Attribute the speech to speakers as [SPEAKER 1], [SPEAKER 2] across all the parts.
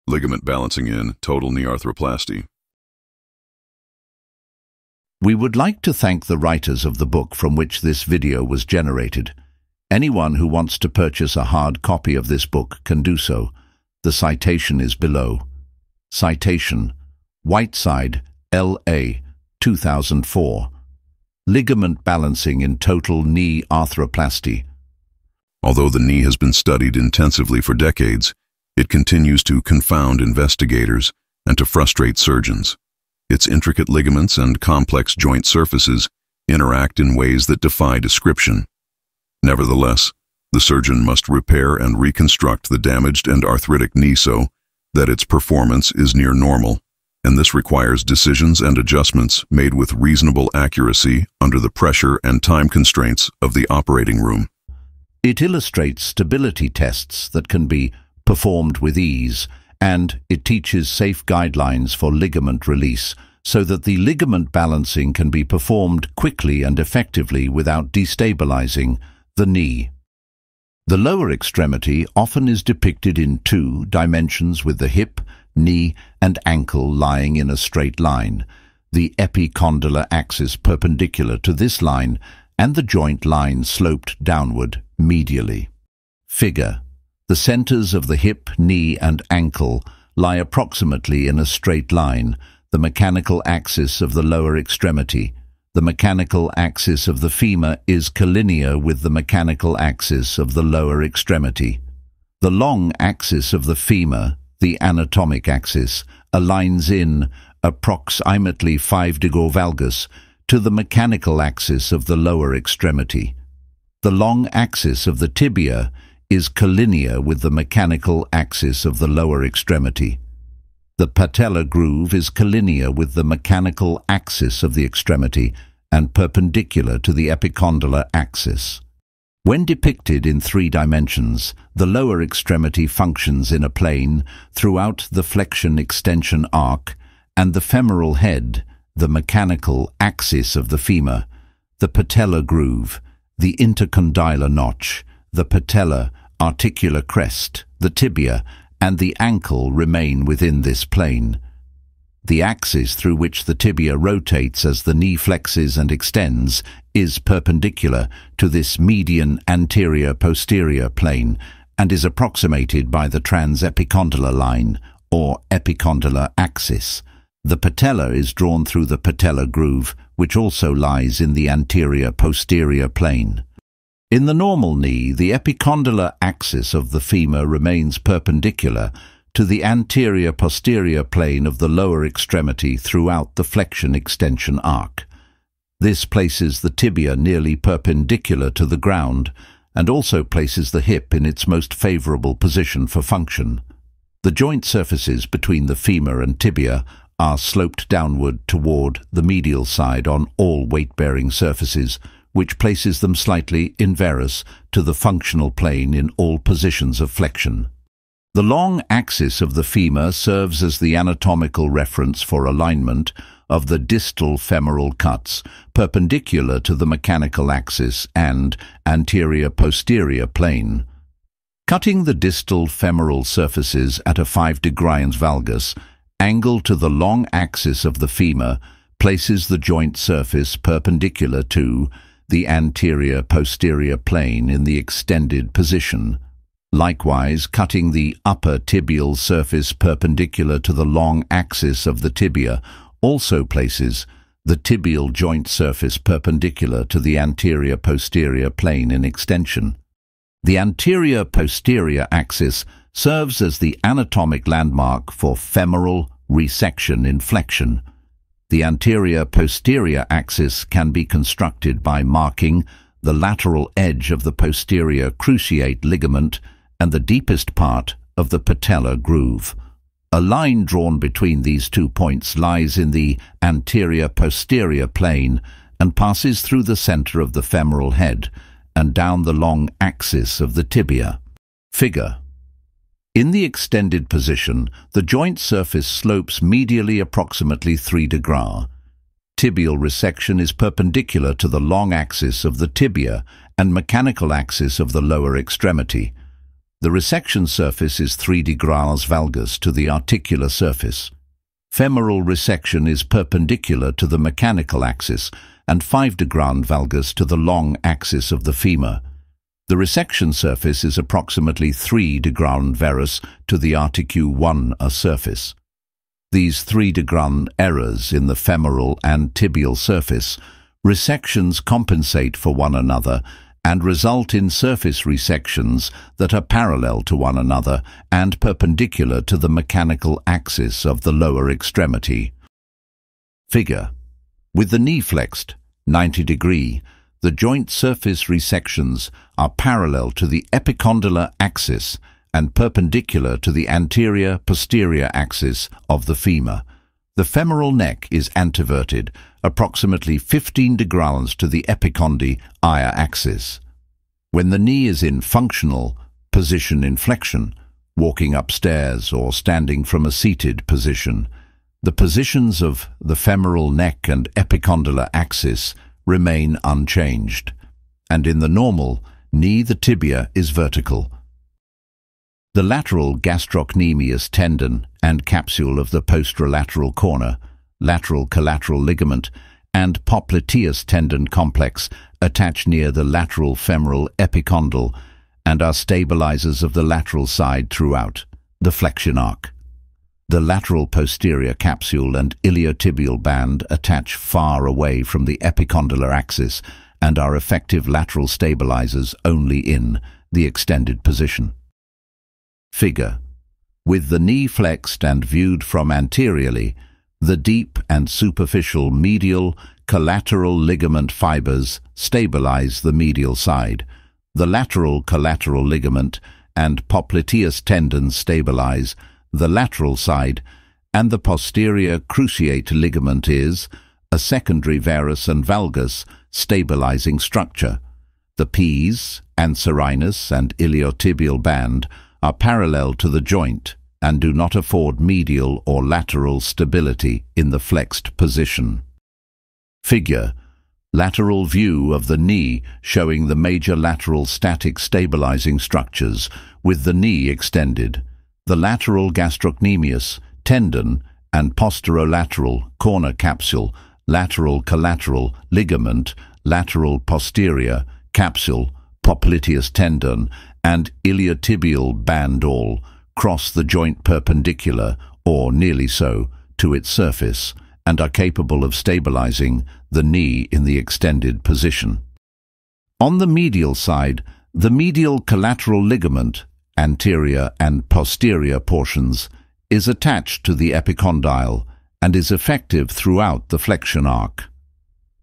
[SPEAKER 1] Ligament balancing in total knee arthroplasty.
[SPEAKER 2] We would like to thank the writers of the book from which this video was generated. Anyone who wants to purchase a hard copy of this book can do so. The citation is below. Citation: Whiteside, L.A., 2004. Ligament balancing in total knee arthroplasty.
[SPEAKER 1] Although the knee has been studied intensively for decades, it continues to confound investigators and to frustrate surgeons. Its intricate ligaments and complex joint surfaces interact in ways that defy description. Nevertheless, the surgeon must repair and reconstruct the damaged and arthritic knee so that its performance is near normal, and this requires decisions and adjustments made with reasonable accuracy under the pressure and time constraints of the operating room.
[SPEAKER 2] It illustrates stability tests that can be performed with ease, and it teaches safe guidelines for ligament release so that the ligament balancing can be performed quickly and effectively without destabilizing the knee. The lower extremity often is depicted in two dimensions, with the hip, knee, and ankle lying in a straight line, the epicondylar axis perpendicular to this line, and the joint line sloped downward medially. Figure: the centers of the hip, knee, and ankle lie approximately in a straight line, the mechanical axis of the lower extremity. The mechanical axis of the femur is collinear with the mechanical axis of the lower extremity. The long axis of the femur, the anatomic axis, aligns in approximately 5° valgus to the mechanical axis of the lower extremity. The long axis of the tibia is collinear with the mechanical axis of the lower extremity. The patellar groove is collinear with the mechanical axis of the extremity and perpendicular to the epicondylar axis. When depicted in 3 dimensions, the lower extremity functions in a plane throughout the flexion-extension arc and the femoral head, the mechanical axis of the femur, the patellar groove, the intercondylar notch, the patellar articular crest, the tibia, and the ankle remain within this plane. The axis through which the tibia rotates as the knee flexes and extends is perpendicular to this median anterior-posterior plane and is approximated by the transepicondylar line, or epicondylar axis. The patella is drawn through the patellar groove, which also lies in the anterior-posterior plane. In the normal knee, the epicondylar axis of the femur remains perpendicular to the anterior-posterior plane of the lower extremity throughout the flexion-extension arc. This places the tibia nearly perpendicular to the ground and also places the hip in its most favorable position for function. The joint surfaces between the femur and tibia are sloped downward toward the medial side on all weight-bearing surfaces, which places them slightly inverse to the functional plane in all positions of flexion. The long axis of the femur serves as the anatomical reference for alignment of the distal femoral cuts, perpendicular to the mechanical axis and anterior-posterior plane. Cutting the distal femoral surfaces at a 5° valgus, angle to the long axis of the femur, places the joint surface perpendicular to the anterior-posterior plane in the extended position. Likewise, cutting the upper tibial surface perpendicular to the long axis of the tibia also places the tibial joint surface perpendicular to the anterior-posterior plane in extension. The anterior-posterior axis serves as the anatomic landmark for femoral resection in flexion. The anterior-posterior axis can be constructed by marking the lateral edge of the posterior cruciate ligament and the deepest part of the patellar groove. A line drawn between these 2 points lies in the anterior-posterior plane and passes through the center of the femoral head and down the long axis of the tibia. Figure: in the extended position, the joint surface slopes medially approximately 3°. Tibial resection is perpendicular to the long axis of the tibia and mechanical axis of the lower extremity. The resection surface is 3 degrees valgus to the articular surface. Femoral resection is perpendicular to the mechanical axis and 5 degrees valgus to the long axis of the femur. The resection surface is approximately 3 degrees varus to the articu1 surface. These 3 degrees errors in the femoral and tibial surface resections compensate for one another and result in surface resections that are parallel to one another and perpendicular to the mechanical axis of the lower extremity. Figure. With the knee flexed 90 degree, the joint surface resections are parallel to the epicondylar axis and perpendicular to the anterior-posterior axis of the femur. The femoral neck is anteverted, approximately 15 degrees to the epicondyle axis. When the knee is in functional position in flexion, walking upstairs or standing from a seated position, the positions of the femoral neck and epicondylar axis remain unchanged, and in the normal knee the tibia is vertical. The lateral gastrocnemius tendon and capsule of the posterolateral corner, lateral collateral ligament, and popliteus tendon complex attach near the lateral femoral epicondyle and are stabilizers of the lateral side throughout the flexion arc. The lateral posterior capsule and iliotibial band attach far away from the epicondylar axis and are effective lateral stabilizers only in the extended position. Figure. With the knee flexed and viewed from anteriorly, the deep and superficial medial collateral ligament fibers stabilize the medial side. The lateral collateral ligament and popliteus tendons stabilize the lateral side, and the posterior cruciate ligament is a secondary varus and valgus stabilizing structure. The pes, anserinus, and iliotibial band are parallel to the joint and do not afford medial or lateral stability in the flexed position. Figure. Lateral view of the knee showing the major lateral static stabilizing structures with the knee extended. The lateral gastrocnemius tendon and posterolateral corner capsule, lateral collateral ligament, lateral posterior capsule, popliteus tendon, and iliotibial band all cross the joint perpendicular, or nearly so, to its surface, and are capable of stabilizing the knee in the extended position. On the medial side, the medial collateral ligament, anterior and posterior portions, is attached to the epicondyle and is effective throughout the flexion arc.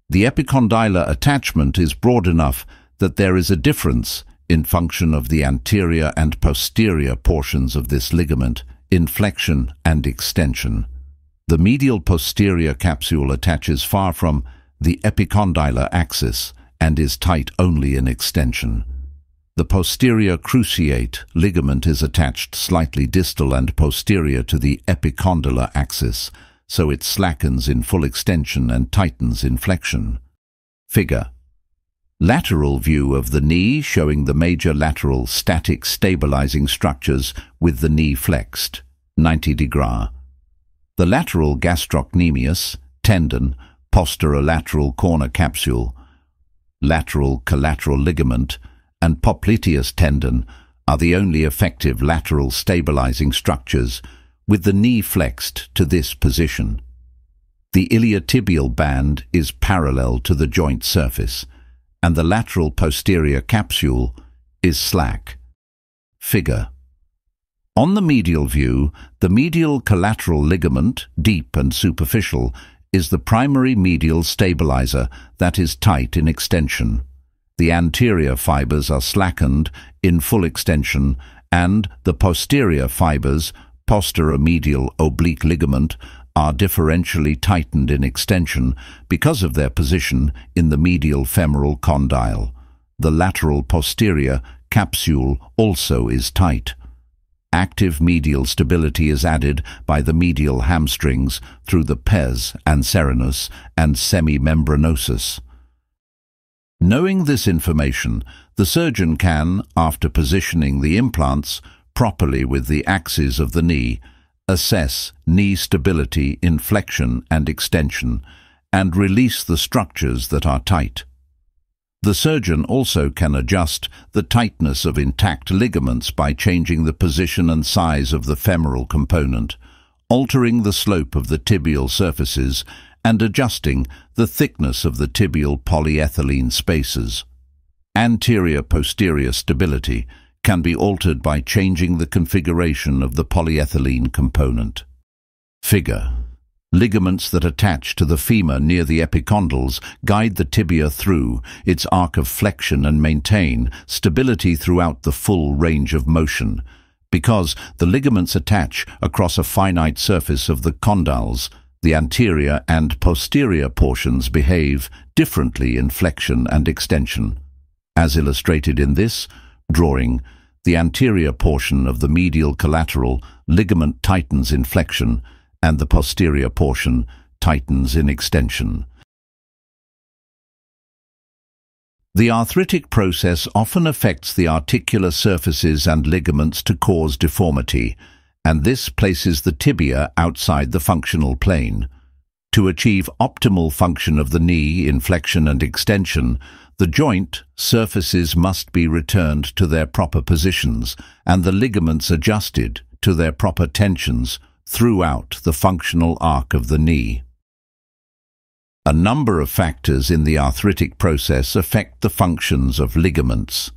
[SPEAKER 2] The epicondylar attachment is broad enough that there is a difference in function of the anterior and posterior portions of this ligament in flexion and extension. The medial posterior capsule attaches far from the epicondylar axis and is tight only in extension. The posterior cruciate ligament is attached slightly distal and posterior to the epicondylar axis, so it slackens in full extension and tightens in flexion. Figure. Lateral view of the knee showing the major lateral static stabilizing structures with the knee flexed, 90 degrees. The lateral gastrocnemius tendon, posterolateral corner capsule, lateral collateral ligament, and popliteus tendon are the only effective lateral stabilizing structures with the knee flexed to this position. The iliotibial band is parallel to the joint surface, and the lateral posterior capsule is slack. Figure. On the medial view, the medial collateral ligament, deep and superficial, is the primary medial stabilizer that is tight in extension. The anterior fibers are slackened in full extension, and the posterior fibers, posteromedial oblique ligament, are differentially tightened in extension because of their position in the medial femoral condyle. The lateral posterior capsule also is tight. Active medial stability is added by the medial hamstrings through the pes anserinus and semimembranosus. Knowing this information, the surgeon can, after positioning the implants properly with the axes of the knee, assess knee stability in flexion and extension, and release the structures that are tight. The surgeon also can adjust the tightness of intact ligaments by changing the position and size of the femoral component, altering the slope of the tibial surfaces, and adjusting the thickness of the tibial polyethylene spaces. Anterior-posterior stability can be altered by changing the configuration of the polyethylene component. Figure. Ligaments that attach to the femur near the epicondyle guide the tibia through its arc of flexion and maintain stability throughout the full range of motion. Because the ligaments attach across a finite surface of the condyles, the anterior and posterior portions behave differently in flexion and extension. As illustrated in this drawing, the anterior portion of the medial collateral ligament tightens in flexion, and the posterior portion tightens in extension. The arthritic process often affects the articular surfaces and ligaments to cause deformity, and this places the tibia outside the functional plane. To achieve optimal function of the knee in flexion and extension, the joint surfaces must be returned to their proper positions and the ligaments adjusted to their proper tensions throughout the functional arc of the knee. A number of factors in the arthritic process affect the functions of ligaments.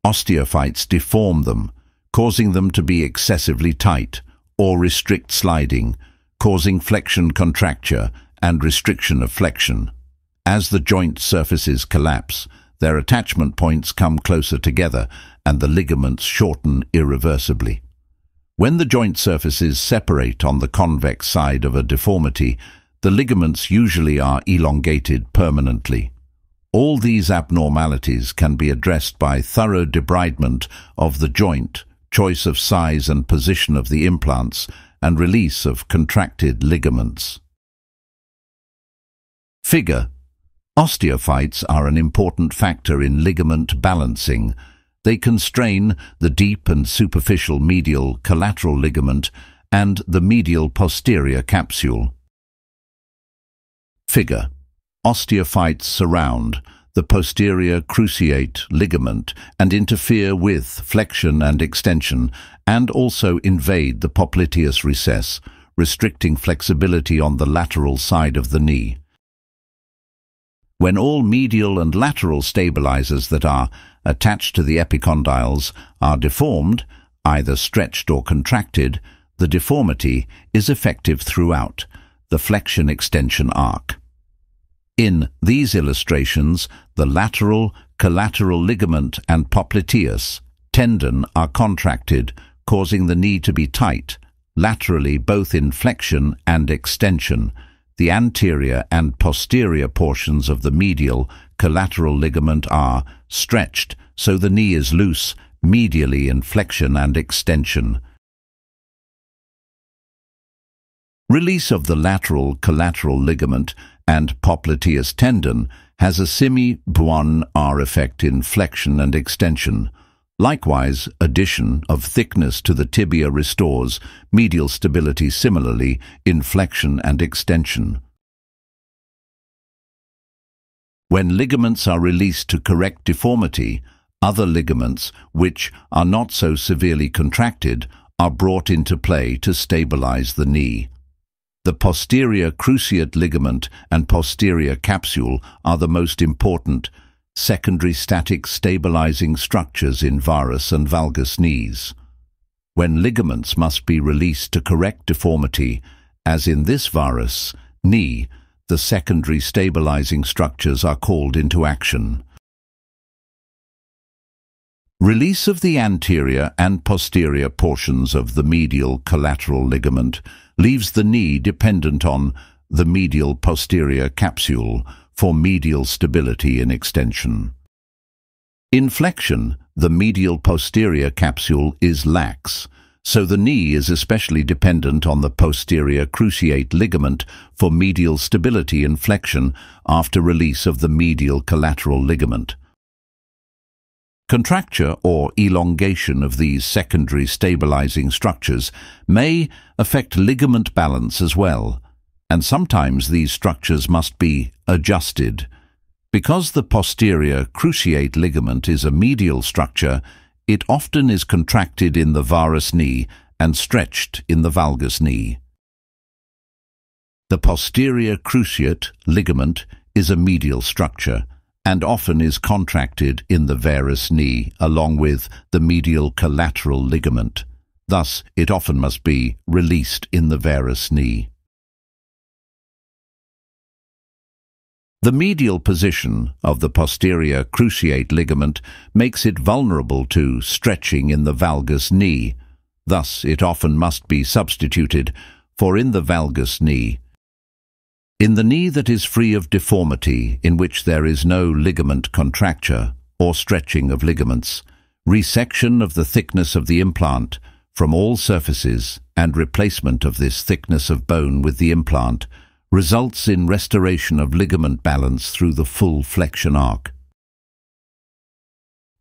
[SPEAKER 2] Osteophytes deform them, causing them to be excessively tight, or restrict sliding, causing flexion contracture and restriction of flexion. As the joint surfaces collapse, their attachment points come closer together and the ligaments shorten irreversibly. When the joint surfaces separate on the convex side of a deformity, the ligaments usually are elongated permanently. All these abnormalities can be addressed by thorough debridement of the joint, choice of size and position of the implants, and release of contracted ligaments. Figure. Osteophytes are an important factor in ligament balancing. They constrain the deep and superficial medial collateral ligament and the medial posterior capsule. Figure. Osteophytes surround the posterior cruciate ligament and interfere with flexion and extension, and also invade the popliteus recess, restricting flexibility on the lateral side of the knee. When all medial and lateral stabilizers that are attached to the epicondyles are deformed, either stretched or contracted, the deformity is effective throughout the flexion-extension arc. In these illustrations, the lateral, collateral ligament and popliteus tendon are contracted, causing the knee to be tight, laterally both in flexion and extension. The anterior and posterior portions of the medial collateral ligament are stretched, so the knee is loose, medially in flexion and extension. Release of the lateral collateral ligament and popliteus tendon has a semi-Buon-R effect in flexion and extension. Likewise, addition of thickness to the tibia restores medial stability similarly in flexion and extension. When ligaments are released to correct deformity, other ligaments, which are not so severely contracted, are brought into play to stabilize the knee. The posterior cruciate ligament and posterior capsule are the most important secondary static stabilizing structures in varus and valgus knees. When ligaments must be released to correct deformity, as in this varus knee, the secondary stabilizing structures are called into action. Release of the anterior and posterior portions of the medial collateral ligament leaves the knee dependent on the medial posterior capsule for medial stability and extension. In flexion, the medial posterior capsule is lax. so the knee is especially dependent on the posterior cruciate ligament for medial stability and flexion after release of the medial collateral ligament. Contracture or elongation of these secondary stabilizing structures may affect ligament balance as well, and sometimes these structures must be adjusted. Because the posterior cruciate ligament is a medial structure, it often is contracted in the varus knee and stretched in the valgus knee. The posterior cruciate ligament is a medial structure and often is contracted in the varus knee along with the medial collateral ligament. Thus, it often must be released in the varus knee. The medial position of the posterior cruciate ligament makes it vulnerable to stretching in the valgus knee. Thus, it often must be substituted for in the valgus knee. In the knee that is free of deformity, in which there is no ligament contracture or stretching of ligaments, resection of the thickness of the implant from all surfaces and replacement of this thickness of bone with the implant results in restoration of ligament balance through the full flexion arc.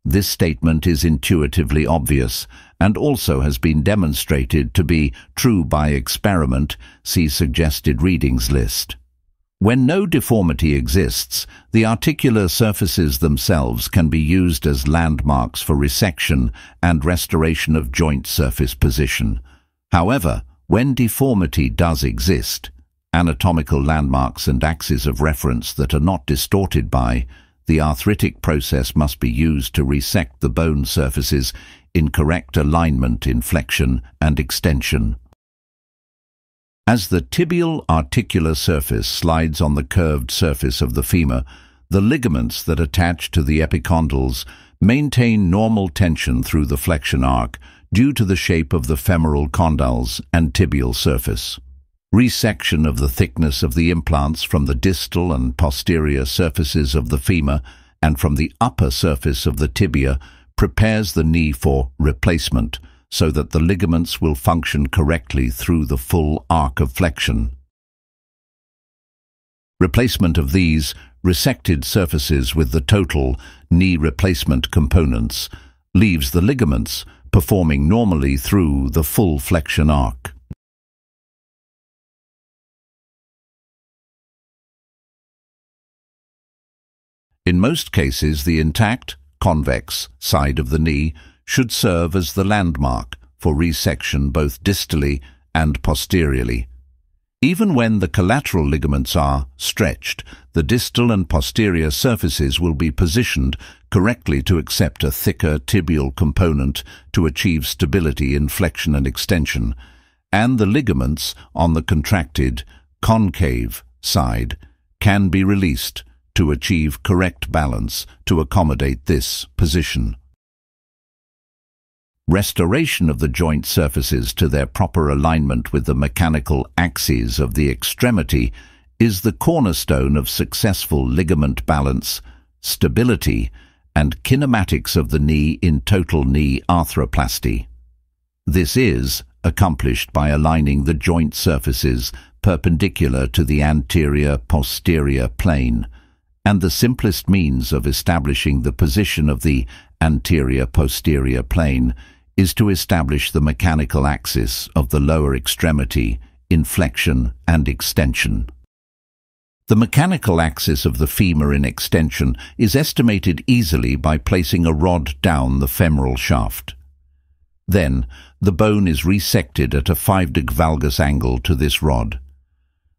[SPEAKER 2] This statement is intuitively obvious and also has been demonstrated to be true by experiment. See suggested readings list. When no deformity exists, the articular surfaces themselves can be used as landmarks for resection and restoration of joint surface position. However, when deformity does exist, anatomical landmarks and axes of reference that are not distorted by the arthritic process must be used to resect the bone surfaces in correct alignment in flexion and extension. As the tibial articular surface slides on the curved surface of the femur, the ligaments that attach to the epicondyls maintain normal tension through the flexion arc due to the shape of the femoral condyles and tibial surface. Resection of the thickness of the implants from the distal and posterior surfaces of the femur and from the upper surface of the tibia prepares the knee for replacement so that the ligaments will function correctly through the full arc of flexion. Replacement of these resected surfaces with the total knee replacement components leaves the ligaments performing normally through the full flexion arc. In most cases, the intact, convex side of the knee should serve as the landmark for resection both distally and posteriorly. Even when the collateral ligaments are stretched, the distal and posterior surfaces will be positioned correctly to accept a thicker tibial component to achieve stability in flexion and extension, and the ligaments on the contracted, concave side can be released to achieve correct balance to accommodate this position. Restoration of the joint surfaces to their proper alignment with the mechanical axes of the extremity is the cornerstone of successful ligament balance, stability, and kinematics of the knee in total knee arthroplasty. This is accomplished by aligning the joint surfaces perpendicular to the anterior-posterior plane, and the simplest means of establishing the position of the anterior-posterior plane is to establish the mechanical axis of the lower extremity in flexion and extension. The mechanical axis of the femur in extension is estimated easily by placing a rod down the femoral shaft. Then, the bone is resected at a 5° valgus angle to this rod.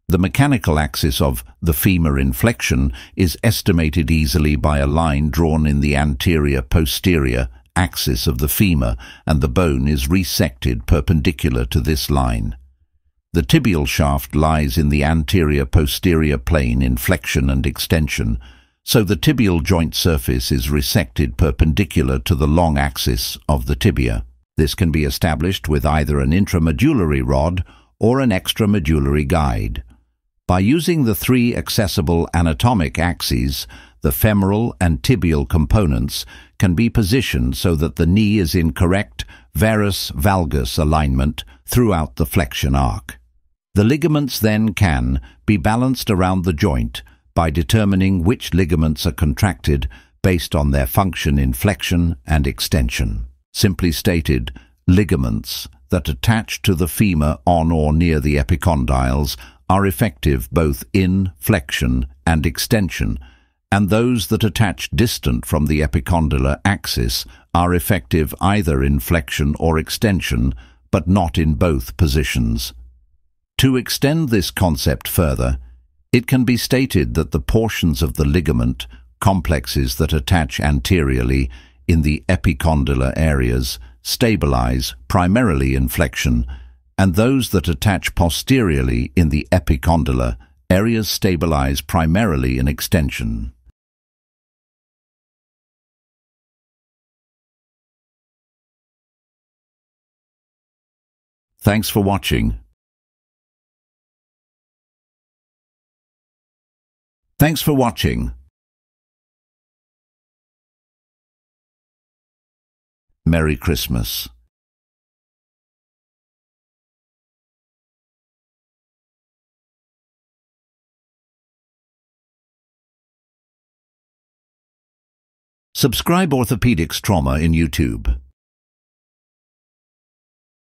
[SPEAKER 2] The mechanical axis of the femur in flexion is estimated easily by a line drawn in the anterior-posterior axis of the femur, and the bone is resected perpendicular to this line. The tibial shaft lies in the anterior-posterior plane in flexion and extension, so the tibial joint surface is resected perpendicular to the long axis of the tibia. This can be established with either an intramedullary rod or an extramedullary guide. By using the three accessible anatomic axes, the femoral and tibial components can be positioned so that the knee is in correct varus valgus alignment throughout the flexion arc. The ligaments then can be balanced around the joint by determining which ligaments are contracted based on their function in flexion and extension. Simply stated, ligaments that attach to the femur on or near the epicondyles are effective both in flexion and extension, and those that attach distant from the epicondylar axis are effective either in flexion or extension, but not in both positions. To extend this concept further, it can be stated that the portions of the ligament complexes that attach anteriorly in the epicondylar areas stabilize primarily in flexion, and those that attach posteriorly in the epicondylar areas stabilize primarily in extension. Thanks for watching. Thanks for watching. Merry Christmas. Subscribe Orthopedics Trauma in YouTube.